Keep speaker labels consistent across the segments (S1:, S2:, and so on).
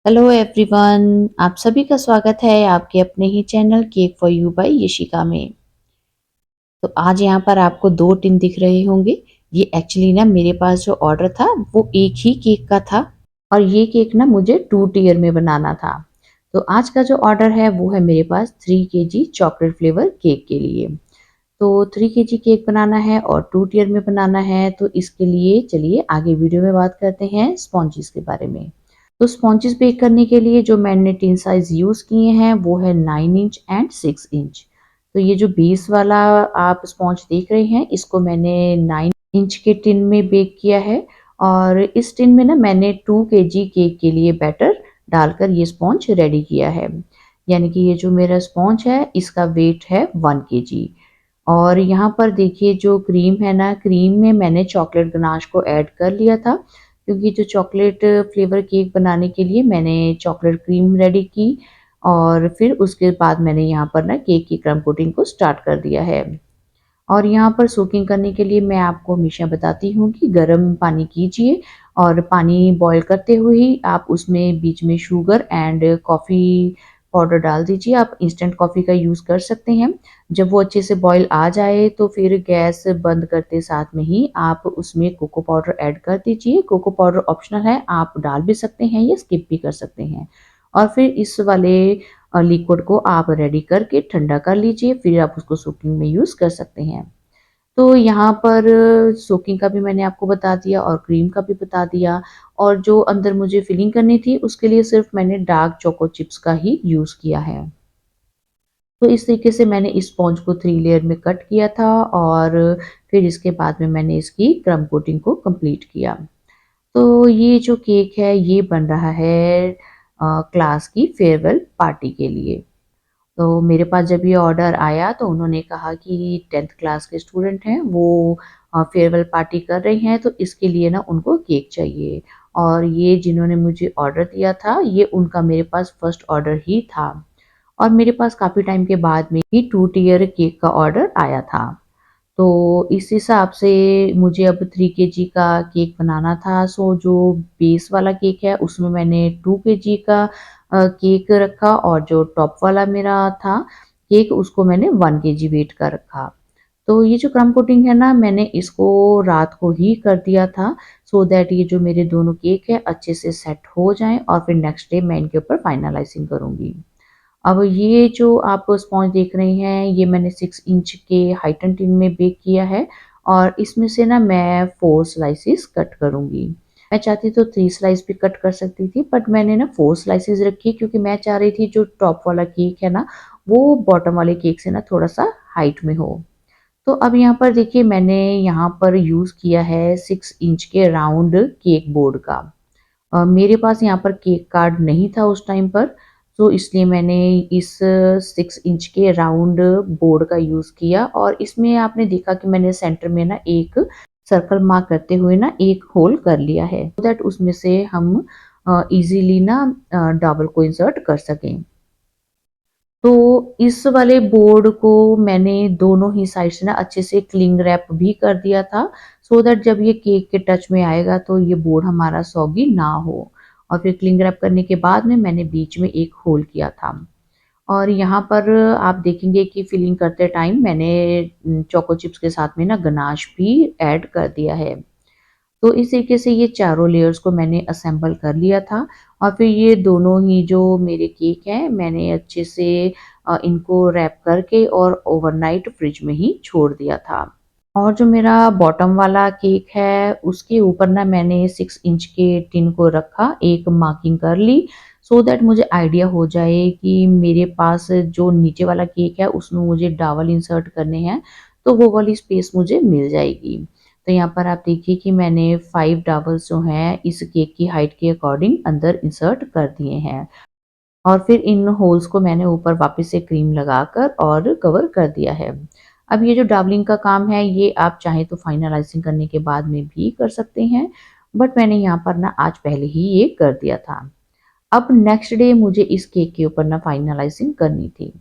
S1: Hello everyone, आप सभी का स्वागत है आपके अपने ही channel cake for you by Yashika में। तो आज यहाँ पर आपको 2 टिन दिख रहे होंगे। ये एक्चुअली ना मेरे पास जो ऑर्डर था वो एक ही केक का था और ये केक ना मुझे 2 टियर में बनाना था। तो आज का जो ऑर्डर है वो है मेरे पास 3 केजी चॉकलेट फ्लेवर केक के लिए। तो 3 केजी केक बनाना है और 2 टियर में बनाना है, तो इसके लिए चलिए आगे वीडियो में बात करते हैं स्पॉन्जेस के बारे में। तो स्पॉन्जेस बेक करने के लिए जो मैंने टिन साइज यूज़ किए हैं वो है 9 इंच एंड 6 इंच। तो ये जो बेस वाला आप स्पॉन्ज देख रहे हैं इसको मैंने 9 इंच के टिन में बेक किया है और इस टिन में ना मैंने 2 केजी केक के लिए बैटर डालकर ये स्पॉन्ज रेडी किया है। यानी कि ये जो मेरा स्पॉन्ज है इसका वेट है 1 केजी। और यहाँ पर देखिए जो क्रीम है ना, क्रीम में मैंने चॉकलेट गनाश को ऐड कर लिया था, क्योंकि जो चॉकलेट फ्लेवर केक बनाने के लिए मैंने चॉकलेट क्रीम रेडी की और फिर उसके बाद मैंने यहाँ पर ना केक की क्रम कोटिंग को स्टार्ट कर दिया है। और यहाँ पर सोकिंग करने के लिए मैं आपको हमेशा बताती हूँ कि गर्म पानी कीजिए और पानी बॉईल करते हुए ही आप उसमें बीच में शुगर एंड कॉफ़ी पाउडर डाल दीजिए। आप इंस्टेंट कॉफ़ी का यूज़ कर सकते हैं। जब वो अच्छे से बॉईल आ जाए तो फिर गैस बंद करते साथ में ही आप उसमें कोको पाउडर ऐड कर दीजिए। कोको पाउडर ऑप्शनल है, आप डाल भी सकते हैं या स्किप भी कर सकते हैं। और फिर इस वाले लिक्विड को आप रेडी करके ठंडा कर लीजिए, फिर आप उसको सोकिंग में यूज़ कर सकते हैं। तो यहाँ पर सोकिंग का भी मैंने आपको बता दिया और क्रीम का भी बता दिया और जो अंदर मुझे फिलिंग करनी थी उसके लिए सिर्फ मैंने डार्क चोको चिप्स का ही यूज़ किया है। तो इस तरीके से मैंने इस स्पॉन्ज को 3 लेयर में कट किया था और फिर इसके बाद में मैंने इसकी क्रम्ब कोटिंग को कंप्लीट किया। तो ये जो केक है ये बन रहा है क्लास की फेयरवेल पार्टी के लिए। तो मेरे पास जब ये ऑर्डर आया तो उन्होंने कहा कि 10th क्लास के स्टूडेंट हैं वो फेयरवेल पार्टी कर रहे हैं, तो इसके लिए ना उनको केक चाहिए। और ये जिन्होंने मुझे ऑर्डर दिया था ये उनका मेरे पास फर्स्ट ऑर्डर ही था और मेरे पास काफ़ी टाइम के बाद में ही 2 टियर केक का ऑर्डर आया था। तो इस हिसाब से मुझे अब 3 केजी का केक बनाना था, सो जो बेस वाला केक है उसमें मैंने 2 केजी का केक रखा और जो टॉप वाला मेरा था केक उसको मैंने 1 केजी वेट का रखा। तो ये जो क्रम्ब कोटिंग है ना मैंने इसको रात को ही कर दिया था, सो दैट ये जो मेरे दोनों केक है अच्छे से सेट हो जाएँ और फिर नेक्स्ट डे मैं इनके ऊपर फाइनलाइज़िंग करूँगी। अब ये जो आप स्पॉन्ज देख रहे हैं ये मैंने 6 इंच के हाइटन टिन में बेक किया है और इसमें से ना मैं 4 स्लाइसेस कट करूँगी। मैं चाहती तो 3 स्लाइस भी कट कर सकती थी, बट मैंने ना 4 स्लाइसेस रखी क्योंकि मैं चाह रही थी जो टॉप वाला केक है ना वो बॉटम वाले केक से ना थोड़ा-सा हाइट में हो। तो अब यहाँ पर देखिए मैंने यहाँ पर यूज़ किया है 6 इंच के राउंड केक बोर्ड का। मेरे पास यहाँ पर केक कार्ड नहीं था उस टाइम पर, तो इसलिए मैंने इस 6 इंच के राउंड बोर्ड का यूज़ किया और इसमें आपने देखा कि मैंने सेंटर में ना एक सर्कल मार्क करते हुए ना एक होल कर लिया है, सो दैट उसमें से हम इजीली ना डबल को इंसर्ट कर सकें। तो इस वाले बोर्ड को मैंने दोनों ही साइड से ना अच्छे से क्लिंग रैप भी कर दिया था, सो दैट जब ये केक के टच में आएगा तो ये बोर्ड हमारा सॉगी ना हो। और फिर क्लिंग रैप करने के बाद में मैंने बीच में एक होल किया था और यहाँ पर आप देखेंगे कि फिलिंग करते टाइम मैंने चोको चिप्स के साथ में ना गनाश भी ऐड कर दिया है। तो इस तरीके से ये चारों लेयर्स को मैंने असेंबल कर लिया था और फिर ये दोनों ही जो मेरे केक हैं मैंने अच्छे से इनको रैप करके और ओवरनाइट फ्रिज में ही छोड़ दिया था। और जो मेरा बॉटम वाला केक है उसके ऊपर ना मैंने 6 इंच के टिन को रखा, एक मार्किंग कर ली, सो दैट मुझे आइडिया हो जाए कि मेरे पास जो नीचे वाला केक है उसमें मुझे डॉवल इंसर्ट करने हैं, तो वो वाली स्पेस मुझे मिल जाएगी। तो यहाँ पर आप देखिए कि मैंने 5 डॉवल्स जो हैं इस केक की हाइट के अकॉर्डिंग अंदर इंसर्ट कर दिए हैं और फिर इन होल्स को मैंने ऊपर वापस से क्रीम लगाकर और कवर कर दिया है। अब ये जो डाबलिंग का काम है ये आप चाहें तो फाइनलाइजिंग करने के बाद में भी कर सकते हैं, बट मैंने यहाँ पर ना आज पहले ही ये कर दिया था। अब नेक्स्ट डे मुझे इस केक के ऊपर ना फाइनलाइजिंग करनी थी।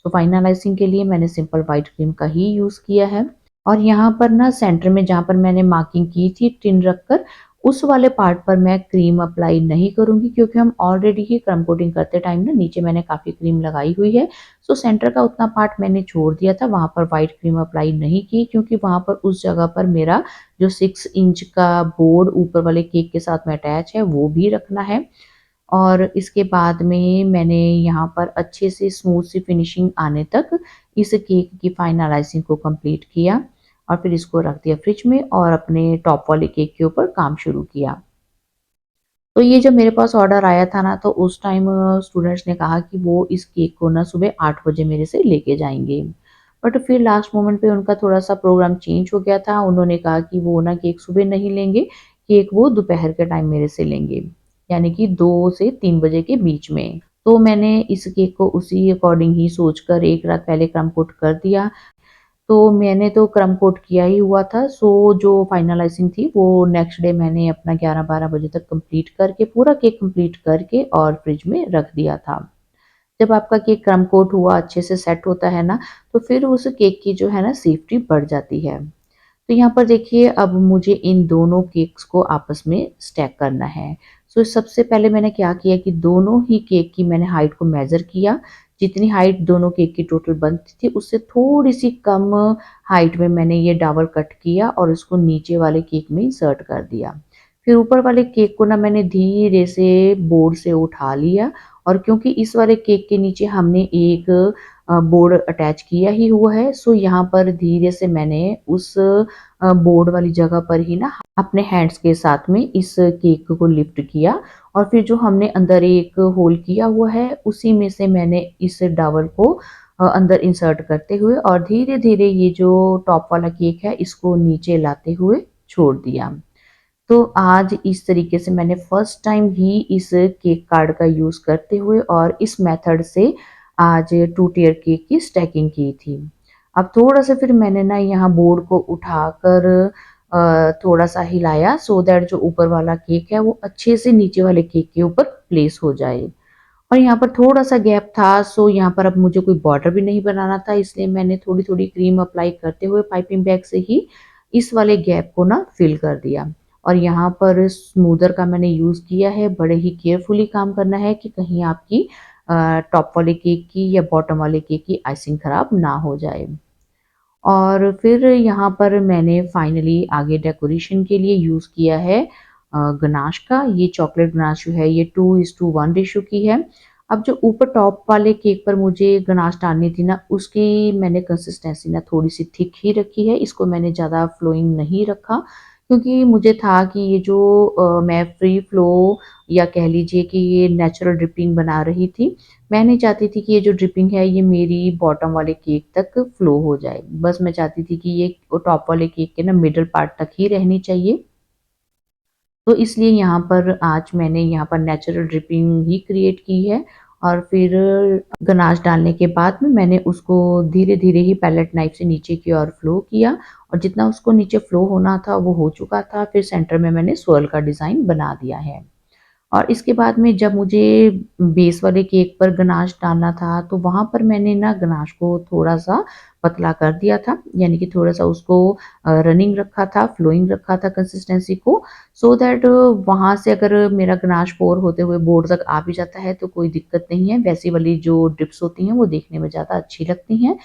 S1: तो फाइनलाइजिंग के लिए मैंने सिंपल व्हाइट क्रीम का ही यूज़ किया है और यहाँ पर ना सेंटर में जहाँ पर मैंने मार्किंग की थी टिन रखकर उस वाले पार्ट पर मैं क्रीम अप्लाई नहीं करूँगी क्योंकि हम ऑलरेडी ही क्रम कोटिंग करते टाइम ना नीचे मैंने काफ़ी क्रीम लगाई हुई है। सो सेंटर का उतना पार्ट मैंने छोड़ दिया था, वहाँ पर व्हाइट क्रीम अप्लाई नहीं की क्योंकि वहाँ पर उस जगह पर मेरा जो 6 इंच का बोर्ड ऊपर वाले केक के साथ में अटैच है, वो भी रखना है। और इसके बाद में मैंने यहाँ पर अच्छे से स्मूथ सी फिनिशिंग आने तक इस केक की फाइनलाइजिंग को कंप्लीट किया और फिर इसको रख दिया फ्रिज में और अपने टॉप वाले केक के ऊपर काम शुरू किया। तो ये जब मेरे पास ऑर्डर आया था ना, तो उस टाइम स्टूडेंट्स ने कहा कि वो इस केक को ना सुबह 8 बजे मेरे से लेके जाएँगे। बट फिर लास्ट मोमेंट पे उनका थोड़ा-सा प्रोग्राम चेंज हो गया था। उन्होंने कहा कि वो ना केक सुबह नहीं लेंगे, केक वो दोपहर के टाइम मेरे से लेंगे, यानी कि 2 से 3 बजे के बीच में। तो मैंने इस केक को उसी अकॉर्डिंग ही सोचकर 1 रात पहले क्रम कोट कर दिया। तो मैंने तो क्रम कोट किया ही हुआ था, सो जो फाइनलाइज़िंग थी वो नेक्स्ट डे मैंने अपना 11-12 बजे तक कंप्लीट करके पूरा केक कंप्लीट करके और फ्रिज में रख दिया था। जब आपका केक क्रम कोट हुआ, अच्छे से सेट होता है ना, तो फिर उस केक की जो है ना सेफ्टी बढ़ जाती है। तो यहाँ पर देखिए अब मुझे इन दोनों केक्स को आपस में स्टैक करना है। सो सबसे पहले मैंने क्या किया कि दोनों ही केक की मैंने हाइट को मेज़र किया। जितनी हाइट दोनों केक की टोटल बनती थी उससे थोड़ी-सी कम हाइट में मैंने ये डाबर कट किया और उसको नीचे वाले केक में इंसर्ट कर दिया। फिर ऊपर वाले केक को ना मैंने धीरे से बोर्ड से उठा लिया और क्योंकि इस वाले केक के नीचे हमने एक बोर्ड अटैच किया ही हुआ है, सो यहाँ पर धीरे से मैंने उस बोर्ड वाली जगह पर ही ना अपने हैंड्स के साथ में इस केक को लिफ्ट किया और फिर जो हमने अंदर एक होल किया हुआ है उसी में से मैंने इस डॉवल को अंदर इंसर्ट करते हुए और धीरे-धीरे ये जो टॉप वाला केक है इसको नीचे लाते हुए छोड़ दिया। तो आज इस तरीके से मैंने फर्स्ट टाइम ही इस केक कार्ड का यूज़ करते हुए और इस मेथड से आज 2 टियर केक की स्टैकिंग की थी। अब थोड़ा-सा फिर मैंने ना यहाँ बोर्ड को उठाकर थोड़ा-सा हिलाया सो दैट जो ऊपर वाला केक है वो अच्छे से नीचे वाले केक के ऊपर प्लेस हो जाए। और यहाँ पर थोड़ा-सा गैप था सो यहाँ पर अब मुझे कोई बॉर्डर भी नहीं बनाना था इसलिए मैंने थोड़ी-थोड़ी क्रीम अप्लाई करते हुए पाइपिंग बैग से ही इस वाले गैप को ना फिल कर दिया। और यहाँ पर स्मूदर का मैंने यूज़ किया है, बड़े ही केयरफुली काम करना है कि कहीं आपकी टॉप वाले केक की या बॉटम वाले केक की आइसिंग खराब ना हो जाए। और फिर यहाँ पर मैंने फाइनली आगे डेकोरेशन के लिए यूज़ किया है गनाश का। ये चॉकलेट गनाश जो है ये 2:1 रेशियो की है। अब जो ऊपर टॉप वाले केक पर मुझे गनाश डालनी थी ना, उसकी मैंने कंसिस्टेंसी ना थोड़ी-सी थिक ही रखी है। इसको मैंने ज़्यादा फ्लोइंग नहीं रखा क्योंकि मुझे था कि ये जो मैं फ्री फ्लो या कह लीजिए कि ये नेचुरल ड्रिपिंग बना रही थी, मैं नहीं चाहती थी कि ये जो ड्रिपिंग है ये मेरी बॉटम वाले केक तक फ्लो हो जाए। बस मैं चाहती थी कि ये वो टॉप वाले केक के ना मिडल पार्ट तक ही रहनी चाहिए। तो इसलिए यहाँ पर आज मैंने यहाँ पर नेचुरल ड्रिपिंग ही क्रिएट की है और फिर गनाश डालने के बाद में मैंने उसको धीरे-धीरे ही पैलेट नाइफ से नीचे की ओर फ्लो किया और जितना उसको नीचे फ्लो होना था वो हो चुका था। फिर सेंटर में मैंने स्वर्ल का डिज़ाइन बना दिया है। और इसके बाद में जब मुझे बेस वाले केक पर गनाश डालना था, तो वहाँ पर मैंने ना गनाश को थोड़ा-सा पतला कर दिया था, यानी कि थोड़ा-सा उसको रनिंग रखा था, फ्लोइंग रखा था कंसिस्टेंसी को, सो दैट वहाँ से अगर मेरा गनाश पोर होते हुए बोर्ड तक आ भी जाता है, तो कोई दिक्कत नहीं है। वैसी वाली जो ड्रिप्स होती हैं, वो देखने में ज़्यादा अच्छी लगती हैं।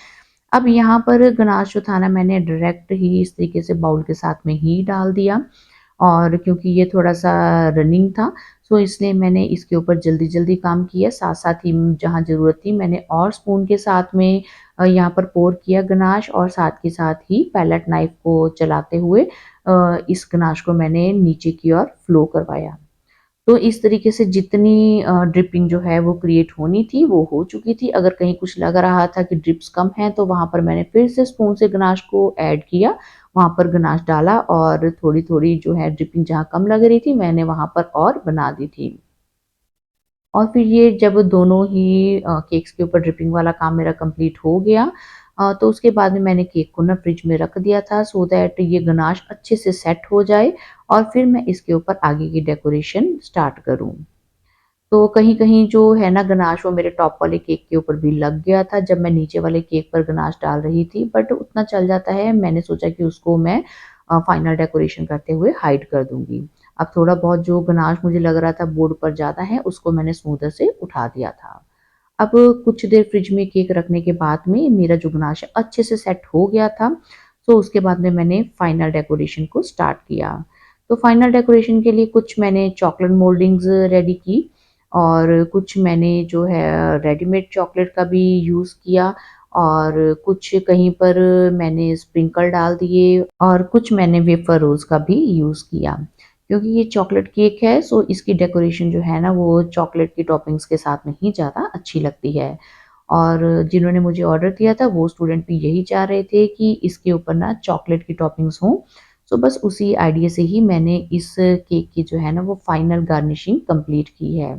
S1: अब यहाँ पर गनाश जो था ना, मैंने डायरेक्ट ही इस तरीके से बाउल के साथ में ही डाल दिया और क्योंकि ये थोड़ा-सा रनिंग था, सो इसलिए मैंने इसके ऊपर जल्दी-जल्दी काम किया। साथ-साथ ही जहाँ ज़रूरत थी मैंने और स्पून के साथ में यहाँ पर पोर किया गनाश और साथ के साथ ही पैलेट नाइफ़ को चलाते हुए इस गनाश को मैंने नीचे की ओर फ्लो करवाया। तो इस तरीके से जितनी ड्रिपिंग जो है वो क्रिएट होनी थी, वो हो चुकी थी। अगर कहीं कुछ लग रहा था कि ड्रिप्स कम हैं, तो वहाँ पर मैंने फिर से स्पून से गनाश को ऐड किया, वहाँ पर गनाश डाला और थोड़ी-थोड़ी जो है ड्रिपिंग जहाँ कम लग रही थी, मैंने वहाँ पर और बना दी थी। और फिर ये जब दोनों ही केक्स के ऊपर ड्रिपिंग वाला काम मेरा कंप्लीट हो गया तो उसके बाद में मैंने केक को ना फ्रिज में रख दिया था सो दैट ये गनाश अच्छे से सेट हो जाए और फिर मैं इसके ऊपर आगे की डेकोरेशन स्टार्ट करूँ। तो कहीं-कहीं जो है ना गनाश वो मेरे टॉप वाले केक के ऊपर भी लग गया था जब मैं नीचे वाले केक पर गनाश डाल रही थी बट उतना चल जाता है, मैंने सोचा कि उसको मैं फाइनल डेकोरेशन करते हुए हाइड कर दूँगी। अब थोड़ा बहुत जो गनाश मुझे लग रहा था बोर्ड पर ज़्यादा है, उसको मैंने स्मूदर से उठा दिया था। अब कुछ देर फ्रिज में केक रखने के बाद में मेरा जो गनाश है अच्छे से सेट हो गया था। तो उसके बाद में मैंने फाइनल डेकोरेशन को स्टार्ट किया। तो फाइनल डेकोरेशन के लिए कुछ मैंने चॉकलेट मोल्डिंग्स रेडी की और कुछ मैंने जो है रेडीमेड चॉकलेट का भी यूज़ किया और कुछ कहीं पर मैंने स्प्रिंकल डाल दिए और कुछ मैंने वेफर रोज़ का भी यूज़ किया। क्योंकि ये चॉकलेट केक है सो इसकी डेकोरेशन जो है ना वो चॉकलेट की टॉपिंग्स के साथ में ही ज़्यादा अच्छी लगती है। और जिन्होंने मुझे ऑर्डर दिया था वो स्टूडेंट भी यही चाह रहे थे कि इसके ऊपर ना चॉकलेट की टॉपिंग्स हों। सो बस उसी आइडिया से ही मैंने इस केक की जो है ना वो फाइनल गार्निशिंग कंप्लीट की है।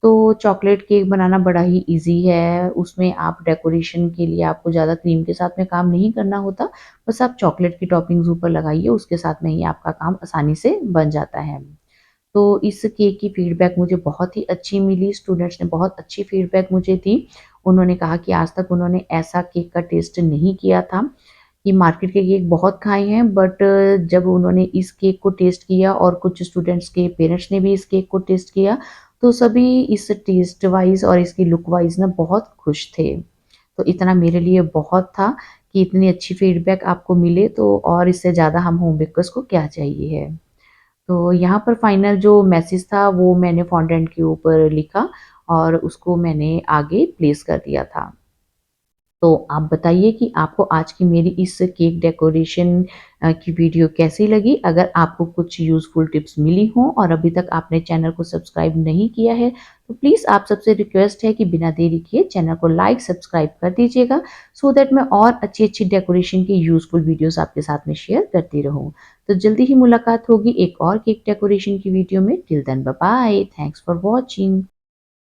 S1: तो चॉकलेट केक बनाना बड़ा ही ईज़ी है, उसमें आप डेकोरेशन के लिए आपको ज़्यादा क्रीम के साथ में काम नहीं करना होता, बस आप चॉकलेट की टॉपिंग्स ऊपर लगाइए, उसके साथ में ही आपका काम आसानी से बन जाता है। तो इस केक की फीडबैक मुझे बहुत ही अच्छी मिली, स्टूडेंट्स ने बहुत अच्छी फीडबैक मुझे दी। उन्होंने कहा कि आज तक उन्होंने ऐसा केक का टेस्ट नहीं किया था, कि मार्केट के केक बहुत खाए हैं बट जब उन्होंने इस केक को टेस्ट किया और कुछ स्टूडेंट्स के पेरेंट्स ने भी इस केक को टेस्ट किया, तो सभी इस टेस्ट वाइज़ और इसकी लुक वाइज़ ना बहुत खुश थे। तो इतना मेरे लिए बहुत था कि इतनी अच्छी फीडबैक आपको मिले तो और इससे ज़्यादा हम होम बेकर्स को क्या चाहिए है। तो यहाँ पर फाइनल जो मैसेज था वो मैंने फॉन्डेंट के ऊपर लिखा और उसको मैंने आगे प्लेस कर दिया था। तो आप बताइए कि आपको आज की मेरी इस केक डेकोरेशन की वीडियो कैसी लगी? अगर आपको कुछ यूज़फुल टिप्स मिली हों और अभी तक आपने चैनल को सब्सक्राइब नहीं किया है, तो प्लीज़ आप सबसे रिक्वेस्ट है कि बिना देरी किए चैनल को लाइक, सब्सक्राइब कर दीजिएगा सो दैट मैं और अच्छी-अच्छी डेकोरेशन की यूज़फुल वीडियोज़ आपके साथ में शेयर करती रहूँ। तो जल्दी ही मुलाकात होगी एक और केक डेकोरेशन की वीडियो में। Till then bye bye. Thanks for watching.